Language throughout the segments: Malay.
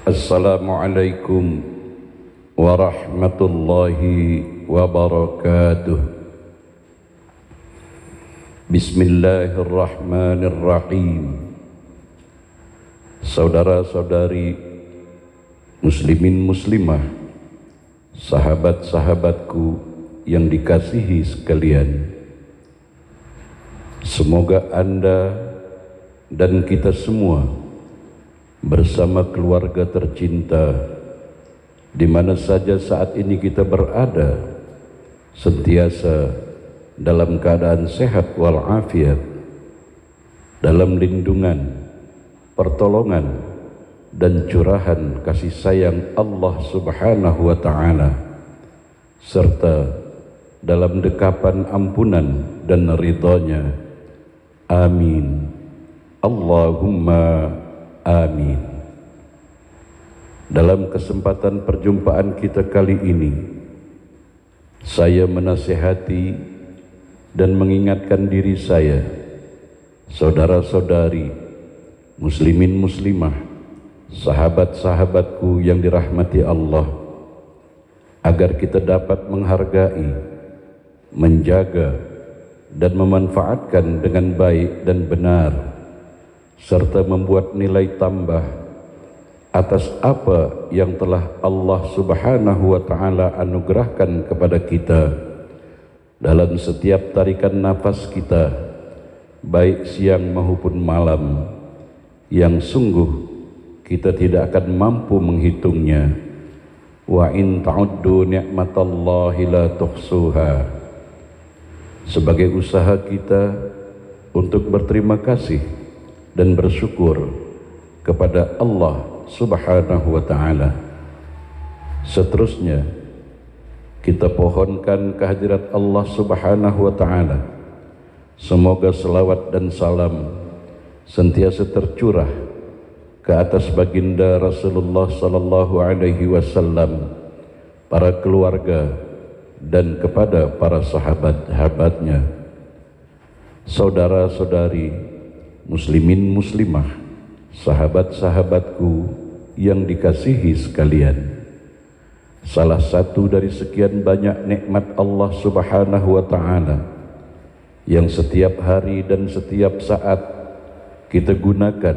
Assalamualaikum warahmatullahi wabarakatuh. Bismillahirrahmanirrahim. Saudara-saudari muslimin muslimah, sahabat-sahabatku yang dikasihi sekalian, semoga Anda dan kita semua bersama keluarga tercinta di mana saja saat ini kita berada sentiasa dalam keadaan sehat walafiat, dalam lindungan, pertolongan dan curahan kasih sayang Allah Subhanahu wa ta'ala, serta dalam dekapan ampunan dan ridhanya. Amin. Allahumma amin. Dalam kesempatan perjumpaan kita kali ini, saya menasihati dan mengingatkan diri saya, saudara-saudari, muslimin muslimah, sahabat-sahabatku yang dirahmati Allah, agar kita dapat menghargai, menjaga dan memanfaatkan dengan baik dan benar, serta membuat nilai tambah atas apa yang telah Allah Subhanahu wa ta'ala anugerahkan kepada kita dalam setiap tarikan nafas kita, baik siang maupun malam, yang sungguh kita tidak akan mampu menghitungnya. Wa in ta'uddu ni'matallahi la tuhsuha. Sebagai usaha kita untuk berterima kasih dan bersyukur kepada Allah Subhanahu wa ta'ala. Seterusnya kita pohonkan kehadirat Allah Subhanahu wa ta'ala. Semoga selawat dan salam sentiasa tercurah ke atas baginda Rasulullah sallallahu alaihi wasallam, para keluarga dan kepada para sahabat-sahabatnya. Saudara-saudari muslimin muslimah, sahabat-sahabatku yang dikasihi sekalian, salah satu dari sekian banyak nikmat Allah Subhanahu wa ta'ala yang setiap hari dan setiap saat kita gunakan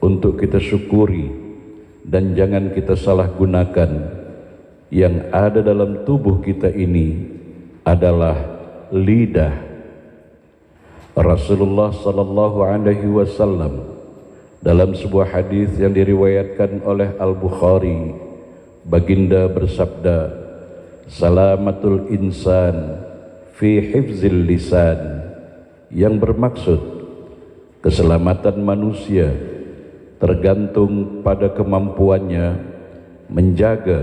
untuk kita syukuri dan jangan kita salah gunakan, yang ada dalam tubuh kita ini adalah lidah. Rasulullah sallallahu alaihi wasallam dalam sebuah hadis yang diriwayatkan oleh Al-Bukhari, baginda bersabda, salamatul insan fi hifzil lisan, yang bermaksud keselamatan manusia tergantung pada kemampuannya menjaga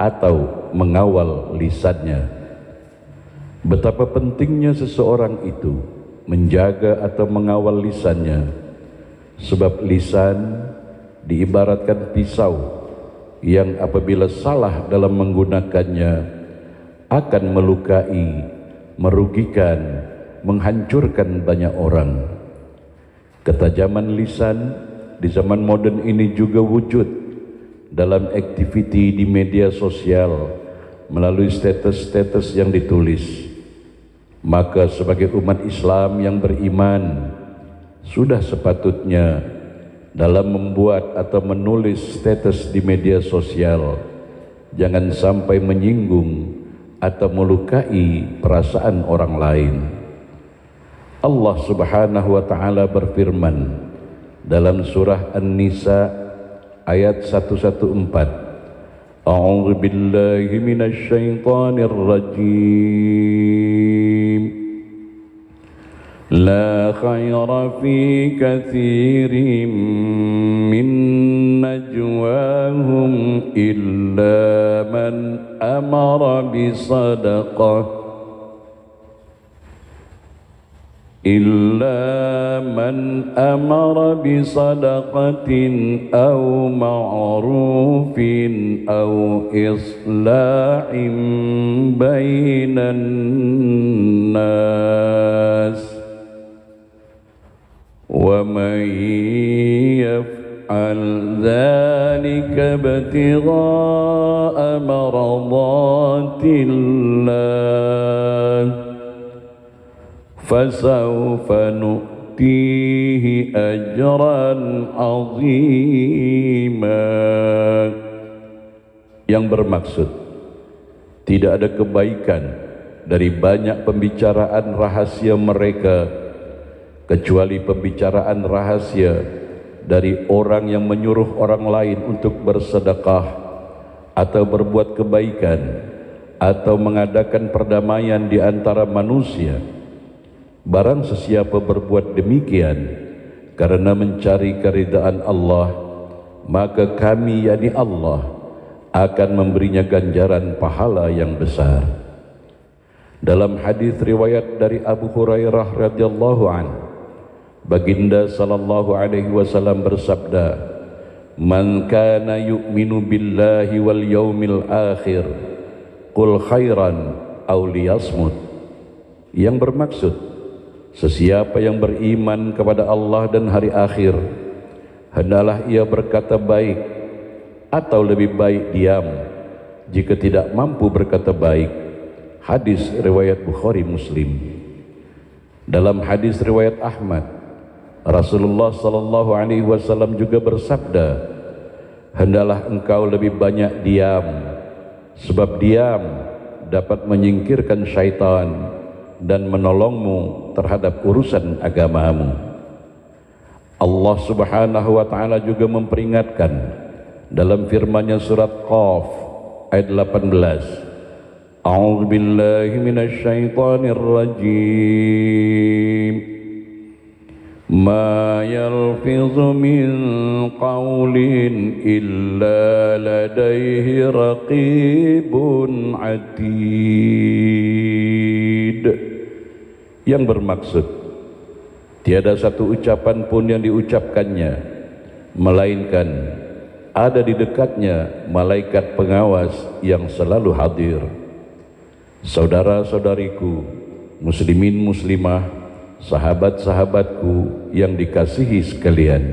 atau mengawal lisannya. Betapa pentingnya seseorang itu menjaga atau mengawal lisannya, sebab lisan diibaratkan pisau yang apabila salah dalam menggunakannya akan melukai, merugikan, menghancurkan banyak orang. Ketajaman lisan di zaman modern ini juga wujud dalam aktiviti di media sosial melalui status-status yang ditulis. Maka sebagai umat Islam yang beriman, sudah sepatutnya dalam membuat atau menulis status di media sosial jangan sampai menyinggung atau melukai perasaan orang lain. Allah Subhanahu wa ta'ala berfirman dalam surah An-Nisa ayat 114, A'udzu billahi minasy syaithanir rajim. La khaira fi katsirin min najwahum illa man amara bi sadaqah إلا من أمر بصدقة أو معروف أو إصلاح بين الناس ومن يفعل ذلك ابتغاء مرضات الله فسوف نؤتيه أجرا عظيما. Yang bermaksud tidak ada kebaikan dari banyak pembicaraan rahasia mereka kecuali pembicaraan rahasia dari orang yang menyuruh orang lain untuk bersedekah atau berbuat kebaikan atau mengadakan perdamaian di antara manusia. Barang sesiapa berbuat demikian karena mencari keridaan Allah, maka kami, yakni Allah, akan memberinya ganjaran pahala yang besar. Dalam hadis riwayat dari Abu Hurairah radhiyallahu anhu, Baginda sallallahu alaihi wasallam bersabda, "Man kana yu'minu billahi wal yaumil akhir, qul khairan aw liyasmut." Yang bermaksud, sesiapa yang beriman kepada Allah dan hari akhir, hendaklah ia berkata baik atau lebih baik diam jika tidak mampu berkata baik. Hadis riwayat Bukhari Muslim. Dalam hadis riwayat Ahmad, Rasulullah sallallahu alaihi wasallam juga bersabda, hendaklah engkau lebih banyak diam, sebab diam dapat menyingkirkan syaitan dan menolongmu terhadap urusan agamamu. Allah Subhanahu wa taala juga memperingatkan dalam firman-Nya surat Qaf ayat 18, A'udzu billahi minasy syaithanir rajim. Ma yalfizu min qawlin illa ladaihi raqibun atid. Yang bermaksud, tiada satu ucapan pun yang diucapkannya melainkan ada di dekatnya malaikat pengawas yang selalu hadir. Saudara-saudariku, muslimin muslimah, sahabat-sahabatku yang dikasihi sekalian,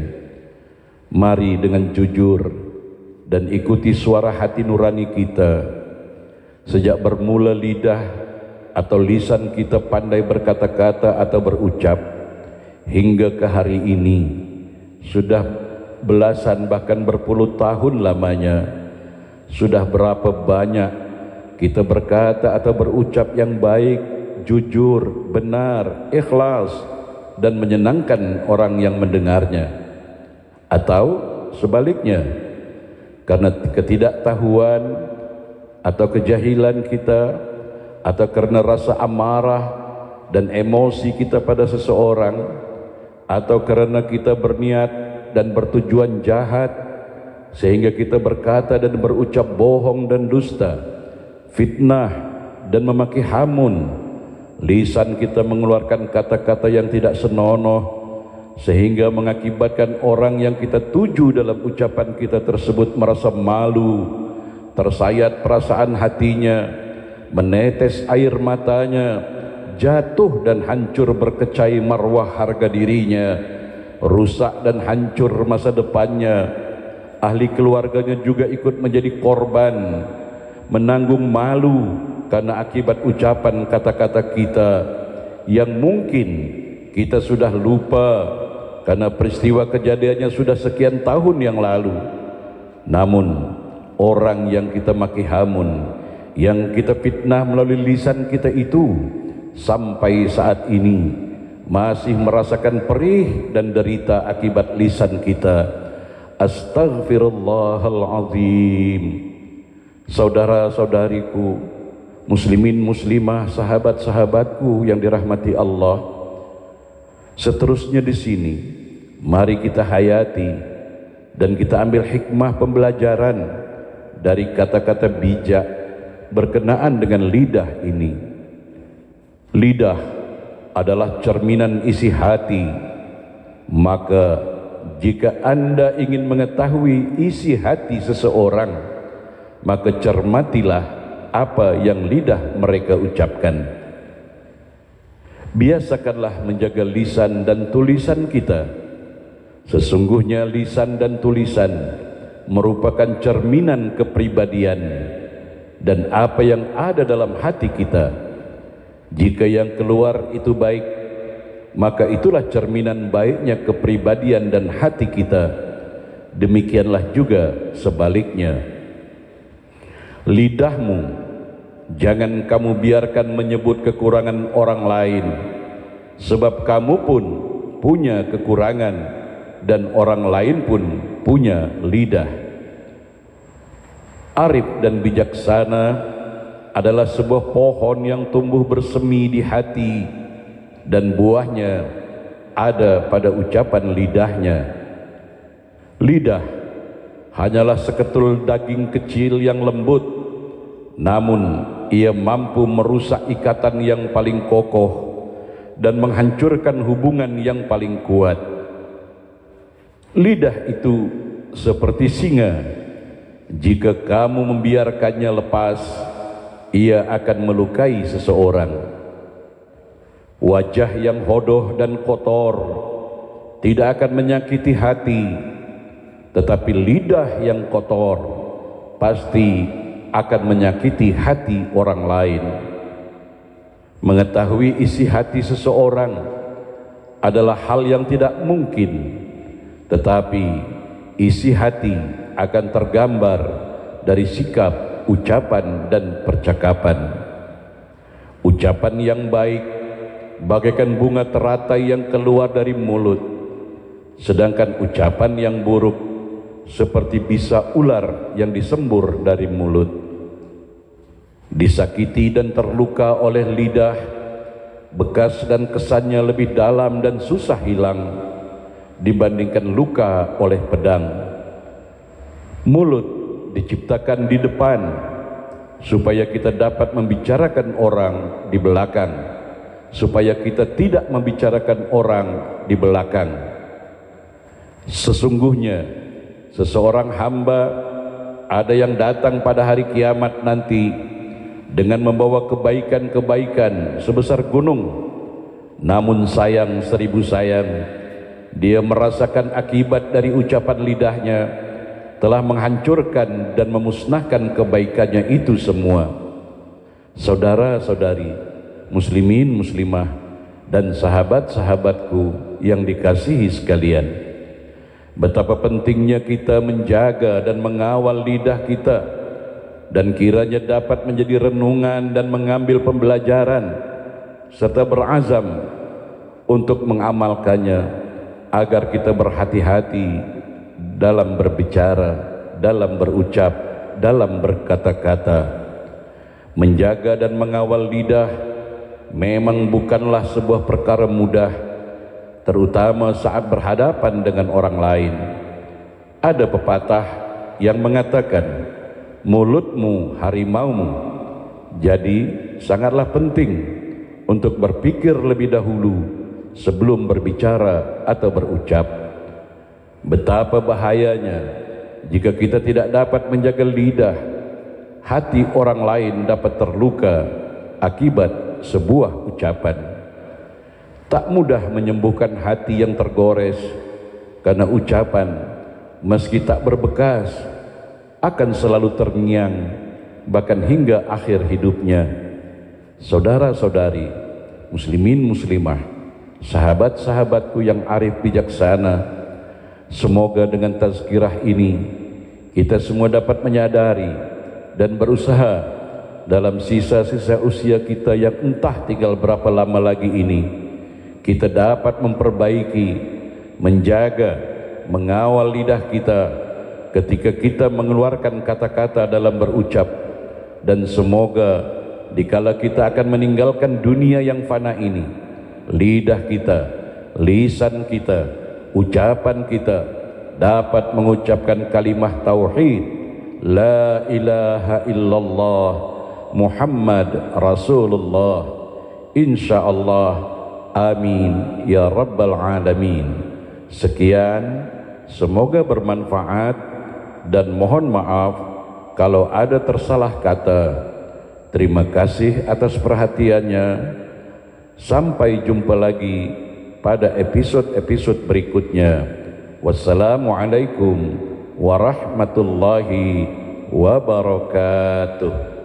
mari dengan jujur dan ikuti suara hati nurani kita. Sejak bermula lidah atau lisan kita pandai berkata-kata atau berucap, hingga ke hari ini sudah belasan bahkan berpuluh tahun lamanya, sudah berapa banyak kita berkata atau berucap yang baik, jujur, benar, ikhlas, dan menyenangkan orang yang mendengarnya. Atau sebaliknya, karena ketidaktahuan atau kejahilan kita, atau karena rasa amarah dan emosi kita pada seseorang, atau karena kita berniat dan bertujuan jahat sehingga kita berkata dan berucap bohong dan dusta, fitnah dan memaki hamun, lisan kita mengeluarkan kata-kata yang tidak senonoh sehingga mengakibatkan orang yang kita tuju dalam ucapan kita tersebut merasa malu, tersayat perasaan hatinya, menetes air matanya, jatuh dan hancur berkecai marwah harga dirinya, rusak dan hancur masa depannya, ahli keluarganya juga ikut menjadi korban, menanggung malu karena akibat ucapan kata-kata kita yang mungkin kita sudah lupa karena peristiwa kejadiannya sudah sekian tahun yang lalu. Namun orang yang kita maki hamun, yang kita fitnah melalui lisan kita itu, sampai saat ini masih merasakan perih dan derita akibat lisan kita. Astaghfirullahalazim. Saudara-saudariku, muslimin muslimah, sahabat-sahabatku yang dirahmati Allah, seterusnya di sini mari kita hayati dan kita ambil hikmah pembelajaran dari kata-kata bijak berkenaan dengan lidah ini. Lidah adalah cerminan isi hati, maka jika Anda ingin mengetahui isi hati seseorang, maka cermatilah apa yang lidah mereka ucapkan. Biasakanlah menjaga lisan dan tulisan kita. Sesungguhnya lisan dan tulisan merupakan cerminan kepribadian dan apa yang ada dalam hati kita. Jika yang keluar itu baik, maka itulah cerminan baiknya kepribadian dan hati kita. Demikianlah juga sebaliknya. Lidahmu jangan kamu biarkan menyebut kekurangan orang lain, sebab kamu pun punya kekurangan dan orang lain pun punya lidah. Arif dan bijaksana adalah sebuah pohon yang tumbuh bersemi di hati dan buahnya ada pada ucapan lidahnya. Lidah hanyalah seketul daging kecil yang lembut, namun ia mampu merusak ikatan yang paling kokoh dan menghancurkan hubungan yang paling kuat. Lidah itu seperti singa, jika kamu membiarkannya lepas, ia akan melukai seseorang. Wajah yang hodoh dan kotor tidak akan menyakiti hati, tetapi lidah yang kotor pasti akan menyakiti hati orang lain. Mengetahui isi hati seseorang adalah hal yang tidak mungkin, tetapi isi hati akan tergambar dari sikap, ucapan dan percakapan. Ucapan yang baik bagaikan bunga teratai yang keluar dari mulut, sedangkan ucapan yang buruk seperti bisa ular yang disembur dari mulut. Disakiti dan terluka oleh lidah, bekas dan kesannya lebih dalam dan susah hilang dibandingkan luka oleh pedang. Mulut diciptakan di depan supaya kita dapat membicarakan orang di belakang, supaya kita tidak membicarakan orang di belakang. Sesungguhnya seseorang hamba ada yang datang pada hari kiamat nanti dengan membawa kebaikan-kebaikan sebesar gunung, namun sayang 1000 sayang, dia merasakan akibat dari ucapan lidahnya telah menghancurkan dan memusnahkan kebaikannya itu semua. Saudara-saudari, muslimin, muslimah, dan sahabat-sahabatku yang dikasihi sekalian, betapa pentingnya kita menjaga dan mengawal lidah kita, dan kiranya dapat menjadi renungan dan mengambil pembelajaran serta berazam untuk mengamalkannya, agar kita berhati-hati dalam berbicara, dalam berucap, dalam berkata-kata. Menjaga dan mengawal lidah memang bukanlah sebuah perkara mudah, terutama saat berhadapan dengan orang lain. Ada pepatah yang mengatakan, mulutmu harimaumu. Jadi sangatlah penting untuk berpikir lebih dahulu sebelum berbicara atau berucap. Betapa bahayanya jika kita tidak dapat menjaga lidah. Hati orang lain dapat terluka akibat sebuah ucapan. Tak mudah menyembuhkan hati yang tergores, karena ucapan meski tak berbekas akan selalu terngiang bahkan hingga akhir hidupnya. Saudara-saudari, muslimin muslimah, sahabat-sahabatku yang arif bijaksana, semoga dengan tazkirah ini kita semua dapat menyadari dan berusaha dalam sisa-sisa usia kita yang entah tinggal berapa lama lagi ini, kita dapat memperbaiki, menjaga, mengawal lidah kita ketika kita mengeluarkan kata-kata dalam berucap. Dan semoga dikala kita akan meninggalkan dunia yang fana ini, lidah kita, lisan kita, ucapan kita dapat mengucapkan kalimah tauhid, la ilaha illallah Muhammad Rasulullah, insyaallah, amin ya rabbal alamin. Sekian, semoga bermanfaat, dan mohon maaf kalau ada tersalah kata. Terima kasih atas perhatiannya. Sampai jumpa lagi pada episode-episode berikutnya. Wassalamualaikum warahmatullahi wabarakatuh.